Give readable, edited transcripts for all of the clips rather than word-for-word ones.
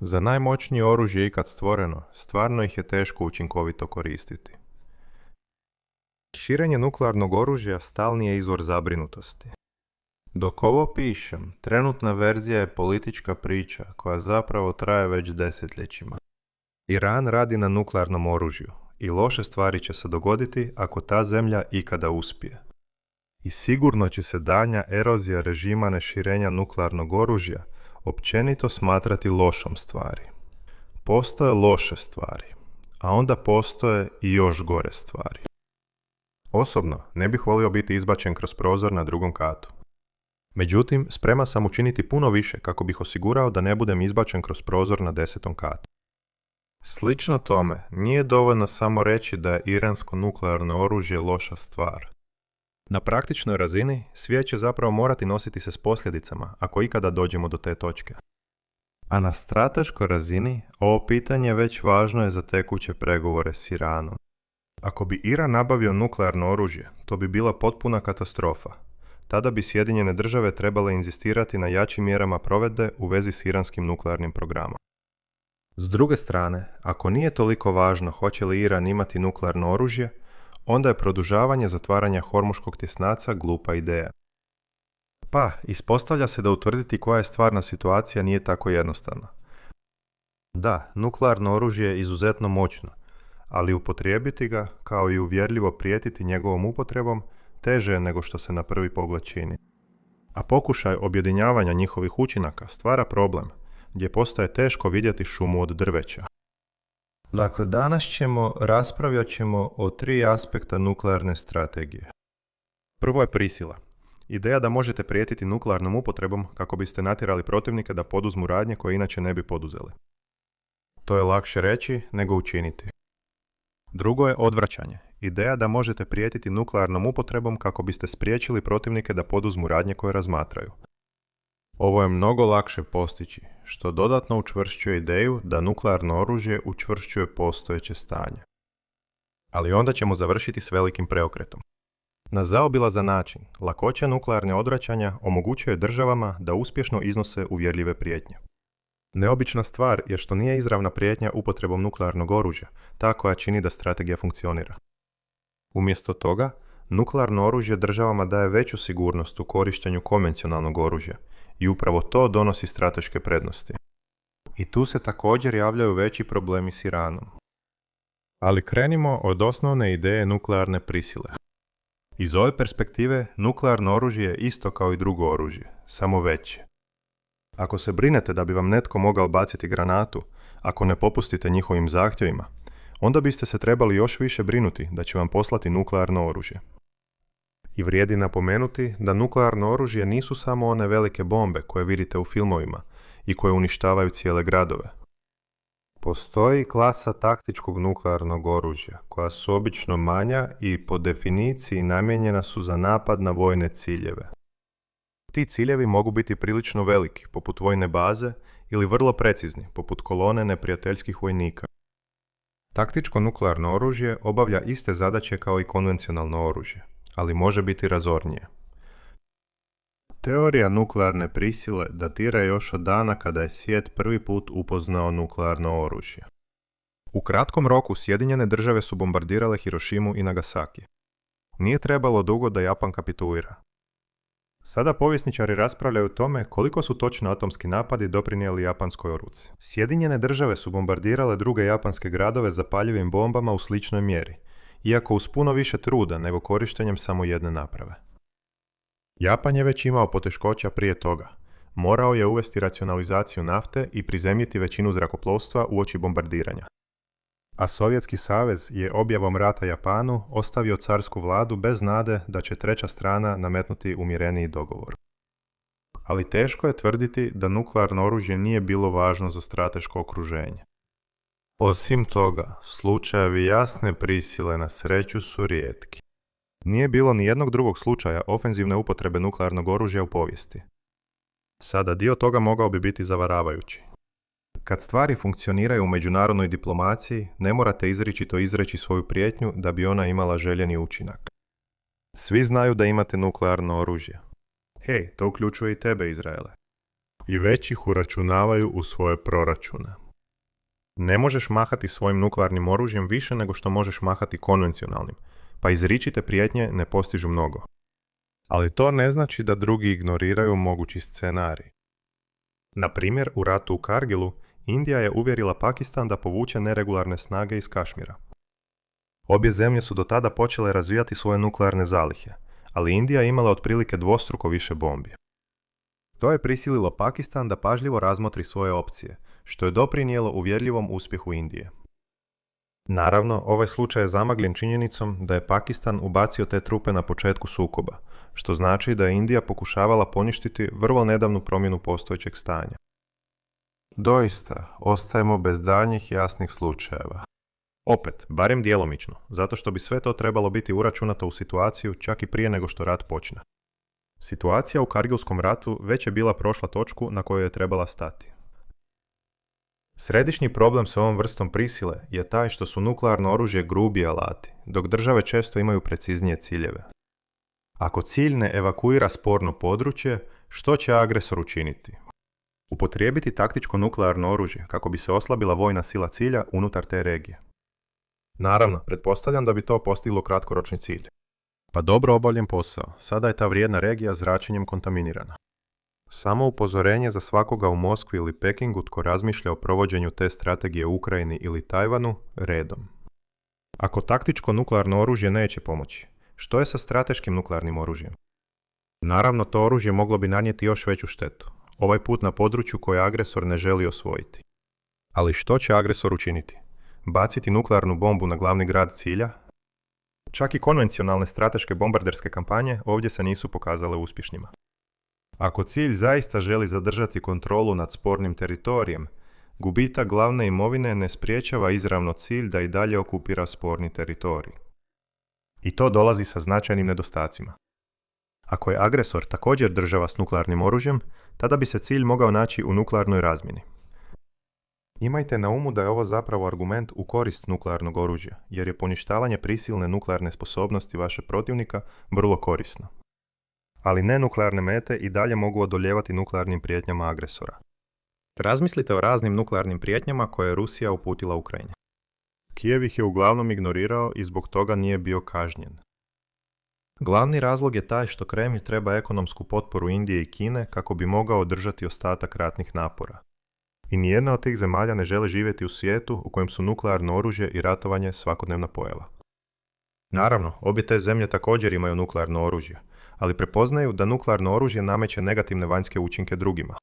Za najmoćnije oružje ikad stvoreno, stvarno ih je teško učinkovito koristiti. Širenje nuklearnog oružja stalni je izvor zabrinutosti. Dok ovo pišem, trenutna verzija je politička priča koja zapravo traje već desetljećima. Iran radi na nuklearnom oružju i loše stvari će se dogoditi ako ta zemlja ikada uspije. I sigurno će se daljnja erozija režima neširenja nuklearnog oružja općenito smatrati lošom stvari. Postoje loše stvari, a onda postoje i još gore stvari. Osobno, ne bih volio biti izbačen kroz prozor na drugom katu. Međutim, spreman sam učiniti puno više kako bih osigurao da ne budem izbačen kroz prozor na 10. katu. Slično tome, nije dovoljno samo reći da je iransko nuklearno oružje loša stvar. Na praktičnoj razini, svijet će zapravo morati nositi se s posljedicama ako ikada dođemo do te točke. A na strateškoj razini, ovo pitanje već važno je za tekuće pregovore s Iranom. Ako bi Iran nabavio nuklearno oružje, to bi bila potpuna katastrofa. Tada bi Sjedinjene države trebale inzistirati na jačim mjerama provedbe u vezi s iranskim nuklearnim programom. S druge strane, ako nije toliko važno hoće li Iran imati nuklearno oružje, onda je produžavanje zatvaranja Hormuškog tjesnaca glupa ideja. Pa, ispostavlja se da utvrditi koja je stvarna situacija nije tako jednostavno. Da, nuklearno oružje je izuzetno moćno, ali upotrijebiti ga, kao i uvjerljivo prijetiti njegovom upotrebom, teže je nego što se na prvi pogled čini. A pokušaj objedinjavanja njihovih učinaka stvara problem, gdje postaje teško vidjeti šumu od drveća. Dakle, danas raspravljat ćemo o 3 aspekta nuklearne strategije. Prvo je prisila. Ideja da možete prijetiti nuklearnom upotrebom kako biste natjerali protivnike da poduzmu radnje koje inače ne bi poduzeli. To je lakše reći nego učiniti. Drugo je odvraćanje. Ideja da možete prijetiti nuklearnom upotrebom kako biste spriječili protivnike da poduzmu radnje koje razmatraju. Ovo je mnogo lakše postići, što dodatno učvršćuje ideju da nuklearno oružje učvršćuje postojeće stanje. Ali onda ćemo završiti s velikim preokretom. Na zaobilazan način, lakoća nuklearne odvraćanja omogućuje državama da uspješno iznose uvjerljive prijetnje. Neobična stvar je što nije izravna prijetnja upotrebom nuklearnog oružja, ta koja čini da strategija funkcionira. Umjesto toga, nuklearno oružje državama daje veću sigurnost u korištenju konvencionalnog oružja i upravo to donosi strateške prednosti. I tu se također javljaju veći problemi s Iranom. Ali krenimo od osnovne ideje nuklearne prisile. Iz ove perspektive, nuklearno oružje je isto kao i drugo oružje, samo veće. Ako se brinete da bi vam netko mogao baciti granatu, ako ne popustite njihovim zahtjevima, onda biste se trebali još više brinuti da će vam poslati nuklearno oružje. I vrijedi napomenuti da nuklearno oružje nisu samo one velike bombe koje vidite u filmovima i koje uništavaju cijele gradove. Postoji klasa taktičkog nuklearnog oružja, koja su obično manja i po definiciji namijenjena su za napad na vojne ciljeve. Ti ciljevi mogu biti prilično veliki, poput vojne baze, ili vrlo precizni, poput kolone neprijateljskih vojnika. Taktičko nuklearno oružje obavlja iste zadaće kao i konvencionalno oružje, ali može biti razornije. Teorija nuklearne prisile datira još od dana kada je svijet prvi put upoznao nuklearno oružje. U kratkom roku Sjedinjene države su bombardirale Hirošimu i Nagasaki. Nije trebalo dugo da Japan kapitulira. Sada povjesničari raspravljaju o tome koliko su točno atomski napadi doprinijeli japanskoj odluci. Sjedinjene države su bombardirale druge japanske gradove zapaljivim bombama u sličnoj mjeri, iako uz puno više truda nego korištenjem samo jedne naprave. Japan je već imao poteškoća prije toga. Morao je uvesti racionalizaciju nafte i prizemljiti većinu zrakoplovstva uoči bombardiranja. A Sovjetski savez je objavom rata Japanu ostavio carsku vladu bez nade da će treća strana nametnuti umjereniji dogovor. Ali teško je tvrditi da nuklearno oružje nije bilo važno za strateško okruženje. Osim toga, slučajevi jasne prisile na sreću su rijetki. Nije bilo ni jednog drugog slučaja ofenzivne upotrebe nuklearnog oružja u povijesti. Sada dio toga mogao bi biti zavaravajući. Kad stvari funkcioniraju u međunarodnoj diplomaciji, ne morate izričito izreći svoju prijetnju da bi ona imala željeni učinak. Svi znaju da imate nuklearno oružje. Hej, to uključuje i tebe, Izraele. i već ih uračunavaju u svoje proračune. Ne možeš mahati svojim nuklearnim oružjem više nego što možeš mahati konvencionalnim, pa izričite prijetnje ne postižu mnogo. Ali to ne znači da drugi ignoriraju mogući scenarij. Na primjer, u ratu u Kargilu, Indija je uvjerila Pakistan da povuče neregularne snage iz Kašmira. Obje zemlje su do tada počele razvijati svoje nuklearne zalihe, ali Indija je imala otprilike dvostruko više bombi. To je prisililo Pakistan da pažljivo razmotri svoje opcije, što je doprinijelo uvjerljivom uspjehu Indije. Naravno, ovaj slučaj je zamagljen činjenicom da je Pakistan ubacio te trupe na početku sukoba, što znači da je Indija pokušavala poništiti vrlo nedavnu promjenu postojećeg stanja. Doista, ostajemo bez daljnjih jasnih slučajeva. Opet, barem djelomično, zato što bi sve to trebalo biti uračunato u situaciju čak i prije nego što rat počne. Situacija u Kargilskom ratu već je bila prošla točku na kojoj je trebala stati. Središnji problem s ovom vrstom prisile je taj što su nuklearno oružje grubi alati, dok države često imaju preciznije ciljeve. Ako cilj ne evakuira sporno područje, što će agresor učiniti? Upotrijebiti taktičko nuklearno oružje kako bi se oslabila vojna sila cilja unutar te regije. Naravno, pretpostavljam da bi to postiglo kratkoročni cilj. Pa dobro obavljen posao, sada je ta vrijedna regija zračenjem kontaminirana. Samo upozorenje za svakoga u Moskvi ili Pekingu tko razmišlja o provođenju te strategije u Ukrajini ili Tajvanu, redom. Ako taktičko nuklearno oružje neće pomoći, što je sa strateškim nuklearnim oružjem? Naravno, to oružje moglo bi nanijeti još veću štetu, ovaj put na području koje agresor ne želi osvojiti. Ali što će agresor učiniti? Baciti nuklearnu bombu na glavni grad cilja? Čak i konvencionalne strateške bombarderske kampanje ovdje se nisu pokazale uspješnima. Ako cilj zaista želi zadržati kontrolu nad spornim teritorijem, gubitak glavne imovine ne spriječava izravno cilj da i dalje okupira sporni teritorij. I to dolazi sa značajnim nedostacima. Ako je agresor također država s nuklearnim oružjem, tada bi se cilj mogao naći u nuklearnoj razmjeni. Imajte na umu da je ovo zapravo argument u korist nuklearnog oružja, jer je poništavanje prisilne nuklearne sposobnosti vaše protivnika vrlo korisno. Ali nenuklearne mete i dalje mogu odoljevati nuklearnim prijetnjama agresora. Razmislite o raznim nuklearnim prijetnjama koje je Rusija uputila Ukrajini. Kijev ih je uglavnom ignorirao i zbog toga nije bio kažnjen. Glavni razlog je taj što Kremlj treba ekonomsku potporu Indije i Kine kako bi mogao održati ostatak ratnih napora. I nijedna od tih zemalja ne želi živjeti u svijetu u kojem su nuklearno oružje i ratovanje svakodnevna pojava. Naravno, obje te zemlje također imaju nuklearno oružje, ali prepoznaju da nuklearno oružje nameće negativne vanjske učinke drugima.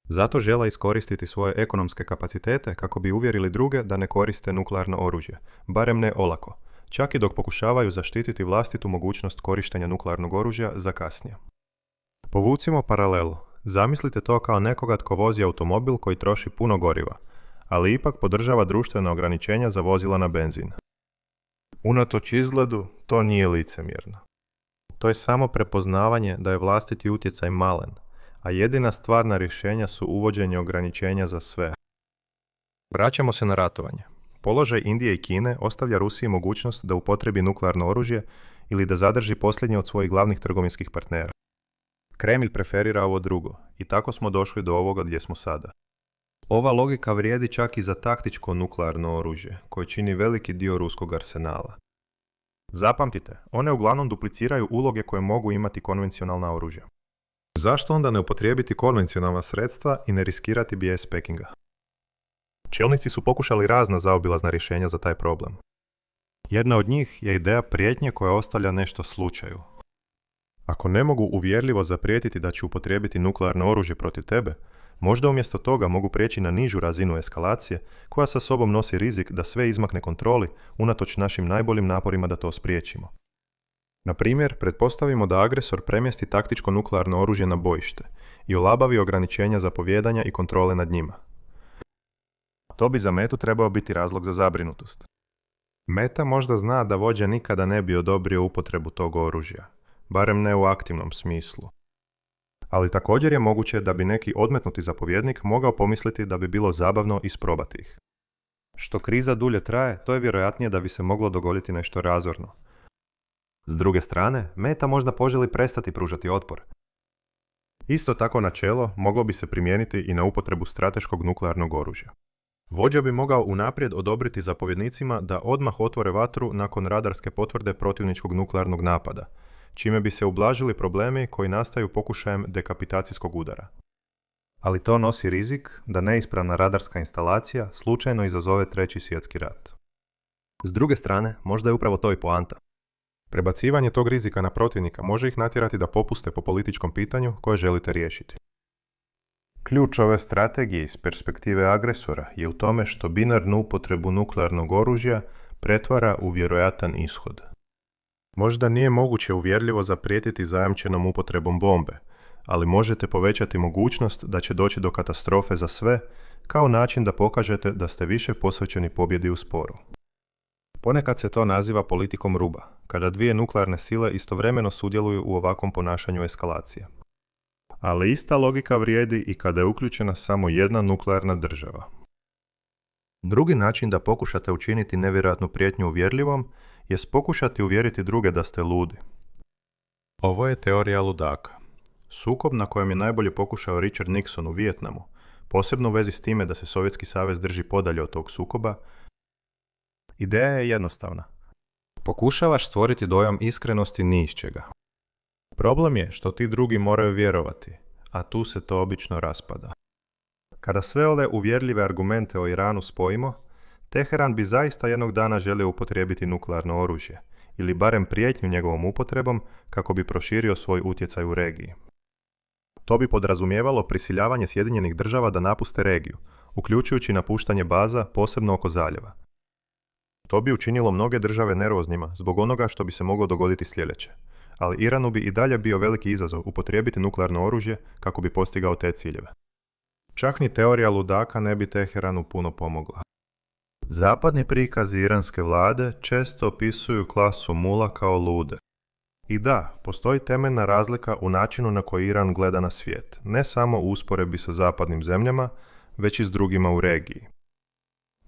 Zato žele iskoristiti svoje ekonomske kapacitete kako bi uvjerili druge da ne koriste nuklearno oružje, barem ne olako, čak i dok pokušavaju zaštititi vlastitu mogućnost korištenja nuklearnog oružja za kasnije. Povucimo paralelu. Zamislite to kao nekoga tko vozi automobil koji troši puno goriva, ali ipak podržava društvena ograničenja za vozila na benzin. Unatoč izgledu, to nije licemjerno. To je samo prepoznavanje da je vlastiti utjecaj malen, a jedina stvarna rješenja su uvođenje ograničenja za sve. Vraćamo se na ratovanje. Položaj Indije i Kine ostavlja Rusiji mogućnost da upotrebi nuklearno oružje ili da zadrži posljednje od svojih glavnih trgovinskih partnera. Kremlj preferira ovo drugo i tako smo došli do ovoga gdje smo sada. Ova logika vrijedi čak i za taktičko nuklearno oružje, koje čini veliki dio ruskog arsenala. Zapamtite, one uglavnom dupliciraju uloge koje mogu imati konvencionalna oružja. Zašto onda ne upotrijebiti konvencionalna sredstva i ne riskirati bijes Pekinga? Čelnici su pokušali razna zaobilazna rješenja za taj problem. Jedna od njih je ideja prijetnje koja ostavlja nešto slučaju. Ako ne mogu uvjerljivo zaprijetiti da će upotrijebiti nuklearno oružje protiv tebe, možda umjesto toga mogu prijeći na nižu razinu eskalacije koja sa sobom nosi rizik da sve izmakne kontroli unatoč našim najboljim naporima da to spriječimo. Na primjer, pretpostavimo da agresor premjesti taktičko nuklearno oružje na bojište i olabavi ograničenja zapovijedanja i kontrole nad njima. To bi za metu trebao biti razlog za zabrinutost. Meta možda zna da vođa nikada ne bi odobrio upotrebu tog oružja, barem ne u aktivnom smislu. Ali također je moguće da bi neki odmetnuti zapovjednik mogao pomisliti da bi bilo zabavno isprobati ih. Što kriza dulje traje, to je vjerojatnije da bi se moglo dogoditi nešto razorno. S druge strane, meta možda poželi prestati pružati otpor. Isto tako načelo moglo bi se primijeniti i na upotrebu strateškog nuklearnog oružja. Vođa bi mogao unaprijed odobriti zapovjednicima da odmah otvore vatru nakon radarske potvrde protivničkog nuklearnog napada, čime bi se ublažili problemi koji nastaju pokušajem dekapitacijskog udara. Ali to nosi rizik da neispravna radarska instalacija slučajno izazove Treći svjetski rat. S druge strane, možda je upravo to i poanta. Prebacivanje tog rizika na protivnika može ih natjerati da popuste po političkom pitanju koje želite riješiti. Ključ ove strategije iz perspektive agresora je u tome što binarnu upotrebu nuklearnog oružja pretvara u vjerojatan ishod. Možda nije moguće uvjerljivo zaprijetiti zajamčenom upotrebom bombe, ali možete povećati mogućnost da će doći do katastrofe za sve, kao način da pokažete da ste više posvećeni pobjedi u sporu. Ponekad se to naziva politikom ruba, kada dvije nuklearne sile istovremeno sudjeluju u ovakvom ponašanju eskalacije. Ali ista logika vrijedi i kada je uključena samo jedna nuklearna država. Drugi način da pokušate učiniti nevjerojatnu prijetnju uvjerljivom je pokušati uvjeriti druge da ste ludi. Ovo je teorija ludaka. Sukob na kojem je najbolje pokušao Richard Nixon u Vijetnamu, posebno u vezi s time da se Sovjetski savez drži podalje od tog sukoba, ideja je jednostavna. Pokušavaš stvoriti dojam iskrenosti ni iz čega. Problem je što ti drugi moraju vjerovati, a tu se to obično raspada. Kada sve ove uvjerljive argumente o Iranu spojimo, Teheran bi zaista jednog dana želio upotrijebiti nuklearno oružje, ili barem prijetnju njegovom upotrebom kako bi proširio svoj utjecaj u regiji. To bi podrazumijevalo prisiljavanje Sjedinjenih država da napuste regiju, uključujući napuštanje baza, posebno oko zaljeva. To bi učinilo mnoge države nervoznima zbog onoga što bi se moglo dogoditi sljedeće, ali Iranu bi i dalje bio veliki izazov upotrijebiti nuklearno oružje kako bi postigao te ciljeve. Čak ni teorija ludaka ne bi Teheranu puno pomogla. Zapadni prikazi iranske vlade često opisuju klasu mula kao lude. I da, postoji temeljna razlika u načinu na koji Iran gleda na svijet, ne samo u usporedbi sa zapadnim zemljama, već i s drugima u regiji.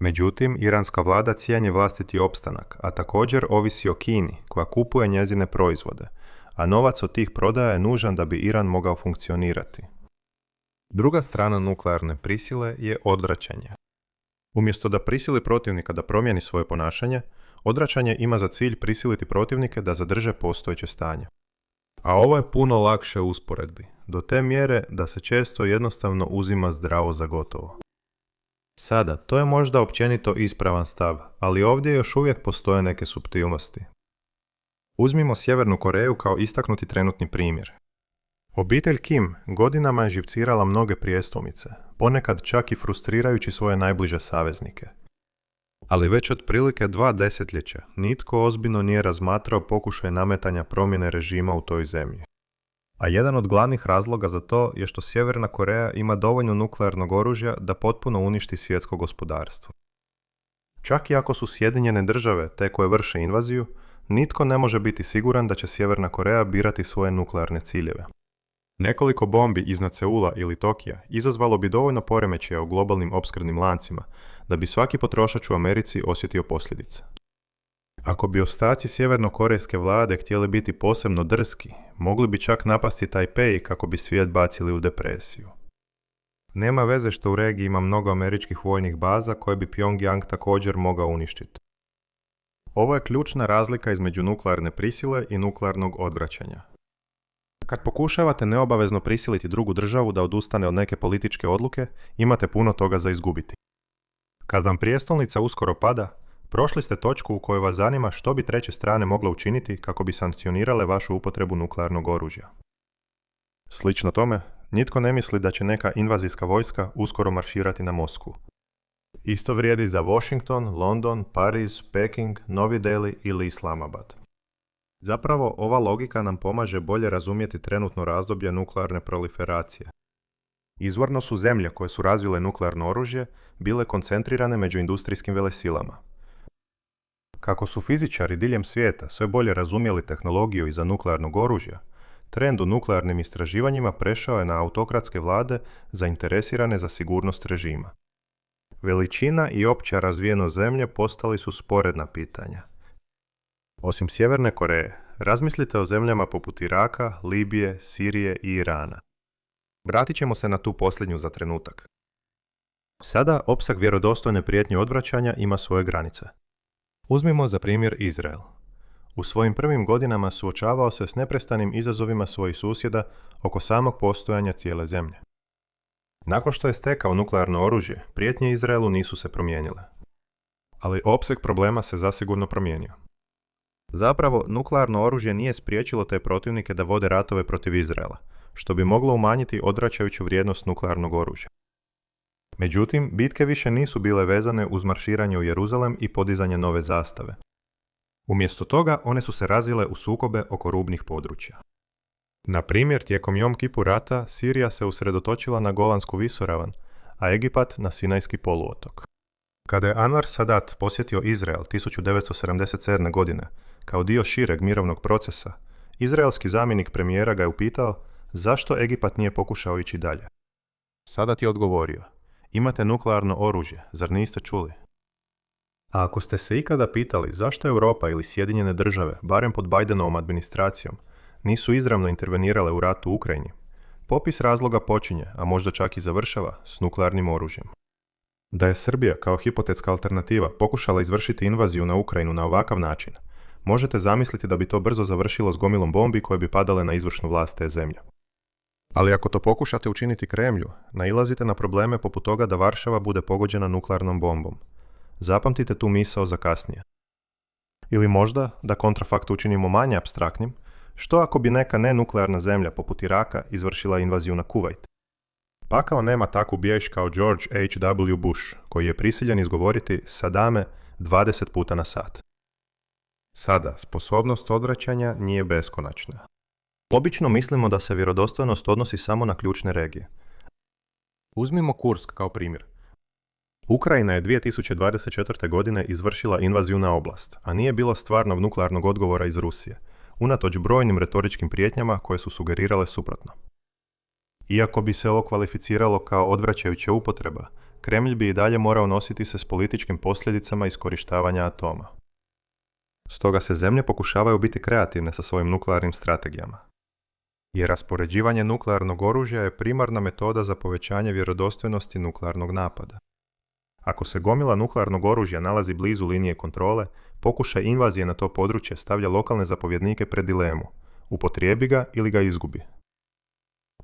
Međutim, iranska vlada cijeni vlastiti opstanak, a također ovisi o Kini, koja kupuje njezine proizvode, a novac od tih prodaja je nužan da bi Iran mogao funkcionirati. Druga strana nuklearne prisile je odvraćanje. Umjesto da prisili protivnika da promijeni svoje ponašanje, odvraćanje ima za cilj prisiliti protivnike da zadrže postojeće stanje. A ovo je puno lakše u usporedbi, do te mjere da se često jednostavno uzima zdravo za gotovo. Sada, to je možda općenito ispravan stav, ali ovdje još uvijek postoje neke suptilnosti. Uzmimo Sjevernu Koreju kao istaknuti trenutni primjer. Obitelj Kim godinama je živcirala mnoge prijestolnice, ponekad čak i frustrirajući svoje najbliže saveznike. Ali već otprilike 2 desetljeća nitko ozbiljno nije razmatrao pokušaj nametanja promjene režima u toj zemlji. A jedan od glavnih razloga za to je što Sjeverna Koreja ima dovoljno nuklearnog oružja da potpuno uništi svjetsko gospodarstvo. Čak i ako su Sjedinjene države te koje vrše invaziju, nitko ne može biti siguran da će Sjeverna Koreja birati svoje nuklearne ciljeve. Nekoliko bombi iznad Seula ili Tokija izazvalo bi dovoljno poremećaja u globalnim opskrbnim lancima da bi svaki potrošač u Americi osjetio posljedice. Ako bi ostaci sjevernokorejske vlade htjeli biti posebno drski, mogli bi čak napasti Tajpej kako bi svijet bacili u depresiju. Nema veze što u regiji ima mnogo američkih vojnih baza koje bi Pyongyang također mogao uništiti. Ovo je ključna razlika između nuklearne prisile i nuklearnog odvraćanja. Kad pokušavate neobavezno prisiliti drugu državu da odustane od neke političke odluke, imate puno toga za izgubiti. Kad vam prijestolnica uskoro pada, prošli ste točku u kojoj vas zanima što bi treće strane mogle učiniti kako bi sankcionirale vašu upotrebu nuklearnog oružja. Slično tome, nitko ne misli da će neka invazijska vojska uskoro marširati na Moskvu. Isto vrijedi za Washington, London, Pariz, Peking, Novi Deli ili Islamabad. Zapravo, ova logika nam pomaže bolje razumjeti trenutno razdoblje nuklearne proliferacije. Izvorno su zemlje koje su razvile nuklearno oružje bile koncentrirane među industrijskim velesilama. Kako su fizičari diljem svijeta sve bolje razumjeli tehnologiju iza nuklearnog oružja, trend u nuklearnim istraživanjima prešao je na autokratske vlade zainteresirane za sigurnost režima. Veličina i opća razvijenost zemlje postali su sporedna pitanja. Osim Sjeverne Koreje, razmislite o zemljama poput Iraka, Libije, Sirije i Irana. Vratit ćemo se na tu posljednju za trenutak. Sada opseg vjerodostojne prijetnje odvraćanja ima svoje granice. Uzmimo za primjer Izrael. U svojim prvim godinama suočavao se s neprestanim izazovima svojih susjeda oko samog postojanja cijele zemlje. Nakon što je stekao nuklearno oružje, prijetnje Izraelu nisu se promijenile. Ali opseg problema se zasigurno promijenio. Zapravo, nuklearno oružje nije spriječilo te protivnike da vode ratove protiv Izraela, što bi moglo umanjiti odvraćajuću vrijednost nuklearnog oružja. Međutim, bitke više nisu bile vezane uz marširanje u Jeruzalem i podizanje nove zastave. Umjesto toga, one su se razvile u sukobe oko rubnih područja. Na primjer, tijekom Jom Kipur rata, Sirija se usredotočila na Golansku visoravan, a Egipat na Sinajski poluotok. Kada je Anwar Sadat posjetio Izrael 1977. godine, kao dio šireg mirovnog procesa, izraelski zamjenik premijera ga je upitao zašto Egipat nije pokušao ići dalje. Sadat je odgovorio: imate nuklearno oružje, zar niste čuli? A ako ste se ikada pitali zašto Europa ili Sjedinjene države, barem pod Bidenovom administracijom, nisu izravno intervenirale u ratu u Ukrajini, popis razloga počinje, a možda čak i završava, s nuklearnim oružjem. Da je Srbija kao hipotetska alternativa pokušala izvršiti invaziju na Ukrajinu na ovakav način, možete zamisliti da bi to brzo završilo s gomilom bombi koje bi padale na izvršnu vlast te zemlje. Ali ako to pokušate učiniti Kremlju, nailazite na probleme poput toga da Varšava bude pogođena nuklearnom bombom. Zapamtite tu misao za kasnije. Ili možda, da kontrafakt učinimo manje apstraktnim, što ako bi neka nenuklearna zemlja poput Iraka izvršila invaziju na Kuvajt? Pakao nema takvu biješ kao George H.W. Bush, koji je prisiljen izgovoriti Sadame 20 puta na sat. Sada, sposobnost odvraćanja nije beskonačna. Obično mislimo da se vjerodostojnost odnosi samo na ključne regije. Uzmimo Kursk kao primjer. Ukrajina je 2024. godine izvršila invaziju na oblast, a nije bilo stvarnog nuklearnog odgovora iz Rusije, unatoč brojnim retoričkim prijetnjama koje su sugerirale suprotno. Iako bi se ovo kvalificiralo kao odvraćajuća upotreba, Kremlj bi i dalje morao nositi se s političkim posljedicama iskorištavanja atoma. Stoga se zemlje pokušavaju biti kreativne sa svojim nuklearnim strategijama. Jer raspoređivanje nuklearnog oružja je primarna metoda za povećanje vjerodostojnosti nuklearnog napada. Ako se gomila nuklearnog oružja nalazi blizu linije kontrole, pokušaj invazije na to područje stavlja lokalne zapovjednike pred dilemu: upotrijebi ga ili ga izgubi.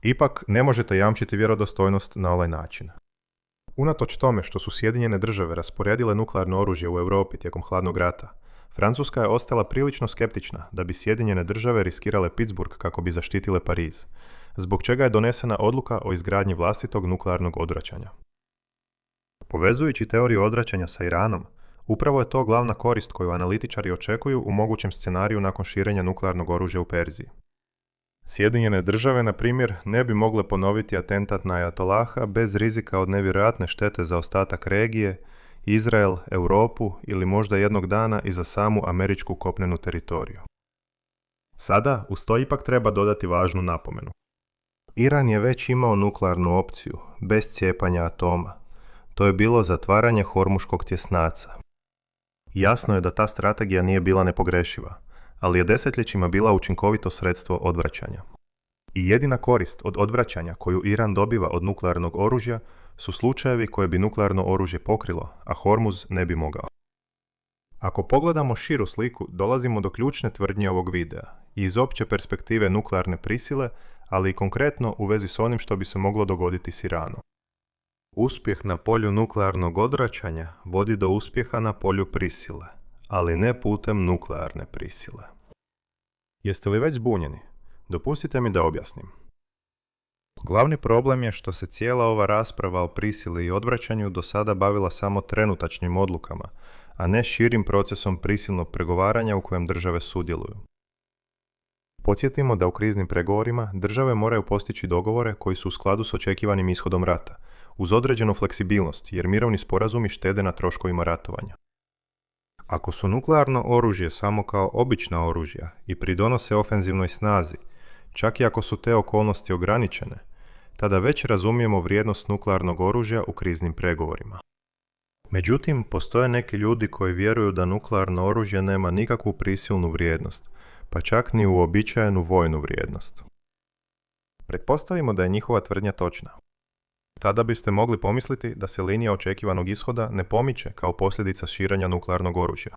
Ipak, ne možete jamčiti vjerodostojnost na ovaj način. Unatoč tome što su Sjedinjene države rasporedile nuklearno oružje u Europi tijekom hladnog rata, Francuska je ostala prilično skeptična da bi Sjedinjene države riskirale Pittsburgh kako bi zaštitile Pariz, zbog čega je donesena odluka o izgradnji vlastitog nuklearnog odvraćanja. Povezujući teoriju odvraćanja sa Iranom, upravo je to glavna korist koju analitičari očekuju u mogućem scenariju nakon širenja nuklearnog oružja u Perziji. Sjedinjene države, na primjer, ne bi mogle ponoviti atentat na Ajatolaha bez rizika od nevjerojatne štete za ostatak regije, Izrael, Europu ili možda jednog dana i za samu američku kopnenu teritoriju. Sada, uz to ipak treba dodati važnu napomenu. Iran je već imao nuklearnu opciju, bez cijepanja atoma. To je bilo zatvaranje Hormuškog tjesnaca. Jasno je da ta strategija nije bila nepogrešiva, ali je desetljećima bila učinkovito sredstvo odvraćanja. I jedina korist od odvraćanja koju Iran dobiva od nuklearnog oružja su slučajevi koje bi nuklearno oružje pokrilo, a Hormuz ne bi mogao. Ako pogledamo širu sliku, dolazimo do ključne tvrdnje ovog videa i iz opće perspektive nuklearne prisile, ali i konkretno u vezi s onim što bi se moglo dogoditi s Iranom. Uspjeh na polju nuklearnog odvraćanja vodi do uspjeha na polju prisile, ali ne putem nuklearne prisile. Jeste li već zbunjeni? Dopustite mi da objasnim. Glavni problem je što se cijela ova rasprava o prisili i odvraćanju do sada bavila samo trenutačnim odlukama, a ne širim procesom prisilnog pregovaranja u kojem države sudjeluju. Podsjetimo da u kriznim pregovorima države moraju postići dogovore koji su u skladu s očekivanim ishodom rata, uz određenu fleksibilnost, jer mirovni sporazumi štede na troškovima ratovanja. Ako su nuklearno oružje samo kao obična oružja i pridonose ofenzivnoj snazi, čak i ako su te okolnosti ograničene, tada već razumijemo vrijednost nuklearnog oružja u kriznim pregovorima. Međutim, postoje neki ljudi koji vjeruju da nuklearno oružje nema nikakvu prisilnu vrijednost, pa čak ni uobičajenu vojnu vrijednost. Pretpostavimo da je njihova tvrdnja točna. Tada biste mogli pomisliti da se linija očekivanog ishoda ne pomiče kao posljedica širenja nuklearnog oružja.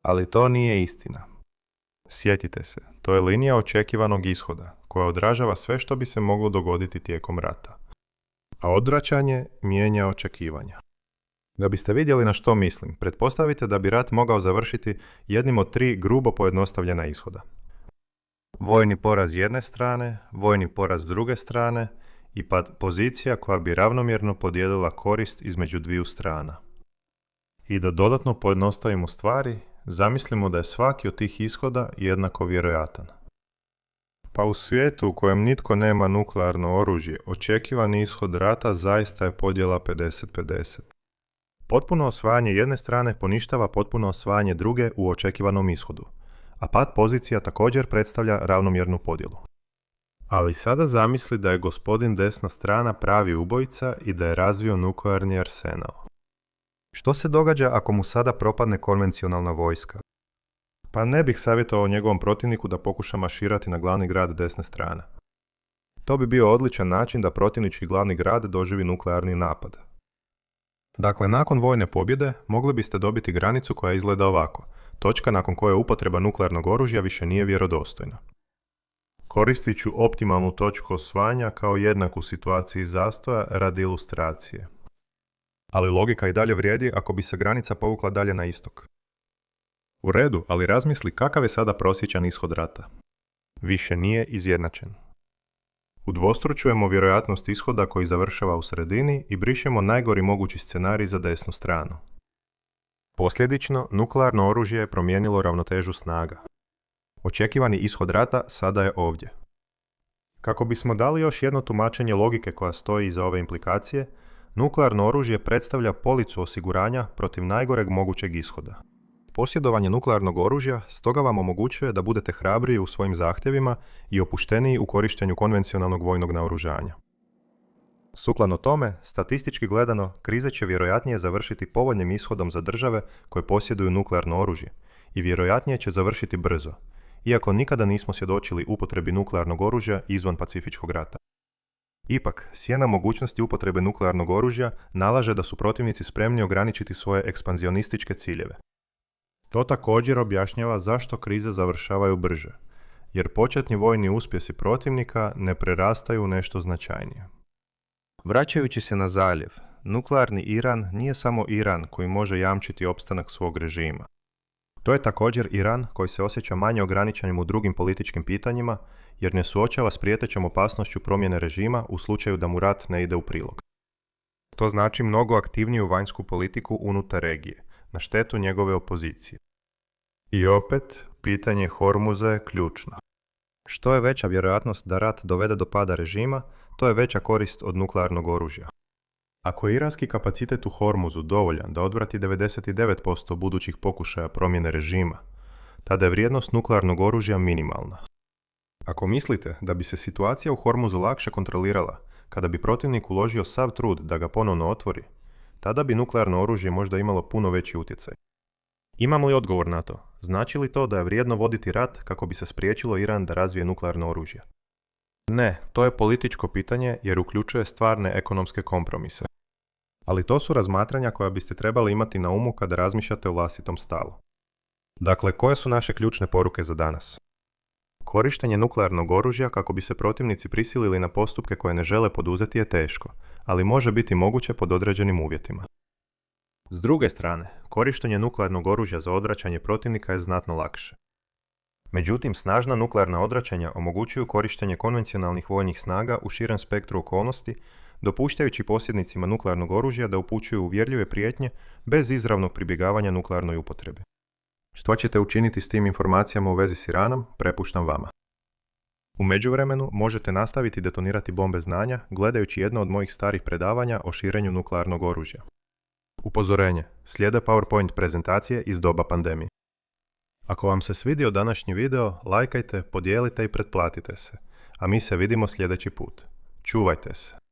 Ali to nije istina. Sjetite se, to je linija očekivanog ishoda koja odražava sve što bi se moglo dogoditi tijekom rata. A odvraćanje mijenja očekivanja. Da biste vidjeli na što mislim, pretpostavite da bi rat mogao završiti jednim od 3 grubo pojednostavljena ishoda. Vojni poraz jedne strane, vojni poraz druge strane i pozicija koja bi ravnomjerno podijelila korist između dviju strana. I da dodatno pojednostavimo stvari, zamislimo da je svaki od tih ishoda jednako vjerojatan. Pa u svijetu u kojem nitko nema nuklearno oružje, očekivani ishod rata zaista je podjela 50-50. Potpuno osvajanje jedne strane poništava potpuno osvajanje druge u očekivanom ishodu, a pad pozicija također predstavlja ravnomjernu podjelu. Ali sada zamisli da je gospodin desna strana pravi ubojica i da je razvio nuklearni arsenal. Što se događa ako mu sada propadne konvencionalna vojska? Pa ne bih savjetovao njegovom protivniku da pokuša maširati na glavni grad desne strane. To bi bio odličan način da protivnički glavni grad doživi nuklearni napad. Dakle, nakon vojne pobjede mogli biste dobiti granicu koja izgleda ovako, točka nakon koje upotreba nuklearnog oružja više nije vjerodostojna. Koristit ću optimalnu točku osvajanja kao jednaku situaciji zastoja radi ilustracije. Ali logika i dalje vrijedi ako bi se granica povukla dalje na istok. U redu, ali razmisli kakav je sada prosječan ishod rata. Više nije izjednačen. Udvostručujemo vjerojatnost ishoda koji završava u sredini i brišemo najgori mogući scenarij za desnu stranu. Posljedično, nuklearno oružje je promijenilo ravnotežu snaga. Očekivani ishod rata sada je ovdje. Kako bismo dali još jedno tumačenje logike koja stoji iza ove implikacije, nuklearno oružje predstavlja policu osiguranja protiv najgoreg mogućeg ishoda. Posjedovanje nuklearnog oružja stoga vam omogućuje da budete hrabriji u svojim zahtjevima i opušteniji u korištenju konvencionalnog vojnog naoružanja. Sukladno tome, statistički gledano, krize će vjerojatnije završiti povoljnim ishodom za države koje posjeduju nuklearno oružje i vjerojatnije će završiti brzo, iako nikada nismo svjedočili upotrebi nuklearnog oružja izvan Pacifičkog rata. Ipak, sjena mogućnosti upotrebe nuklearnog oružja nalaže da su protivnici spremni ograničiti svoje ekspanzionističke ciljeve. To također objašnjava zašto krize završavaju brže, jer početni vojni uspjesi protivnika ne prerastaju u nešto značajnije. Vraćajući se na zaljev, nuklearni Iran nije samo Iran koji može jamčiti opstanak svog režima. To je također Iran koji se osjeća manje ograničenim u drugim političkim pitanjima, jer ne suočava s prijetećom opasnošću promjene režima u slučaju da mu rat ne ide u prilog. To znači mnogo aktivniju vanjsku politiku unutar regije, na štetu njegove opozicije. I opet, pitanje Hormuza je ključno. Što je veća vjerojatnost da rat dovede do pada režima, to je veća korist od nuklearnog oružja. Ako je iranski kapacitet u Hormuzu dovoljan da odvrati 99% budućih pokušaja promjene režima, tada je vrijednost nuklearnog oružja minimalna. Ako mislite da bi se situacija u Hormuzu lakše kontrolirala kada bi protivnik uložio sav trud da ga ponovno otvori, tada bi nuklearno oružje možda imalo puno veći utjecaj. Imam li odgovor na to? Znači li to da je vrijedno voditi rat kako bi se spriječilo Iran da razvije nuklearno oružje? Ne, to je političko pitanje jer uključuje stvarne ekonomske kompromise. Ali to su razmatranja koja biste trebali imati na umu kada razmišljate o vlastitom stavu. Dakle, koje su naše ključne poruke za danas? Korištenje nuklearnog oružja kako bi se protivnici prisilili na postupke koje ne žele poduzeti je teško, ali može biti moguće pod određenim uvjetima. S druge strane, korištenje nuklearnog oružja za odvraćanje protivnika je znatno lakše. Međutim, snažna nuklearna odvraćanja omogućuju korištenje konvencionalnih vojnih snaga u širem spektru okolnosti, dopuštajući posjednicima nuklearnog oružja da upućuju uvjerljive prijetnje bez izravnog pribjegavanja nuklearnoj upotrebi. Što ćete učiniti s tim informacijama u vezi s Iranom, prepuštam vama. U međuvremenu možete nastaviti detonirati bombe znanja gledajući jedno od mojih starih predavanja o širenju nuklearnog oružja. Upozorenje, slijede PowerPoint prezentacije iz doba pandemije. Ako vam se svidio današnji video, lajkajte, podijelite i pretplatite se, a mi se vidimo sljedeći put. Čuvajte se.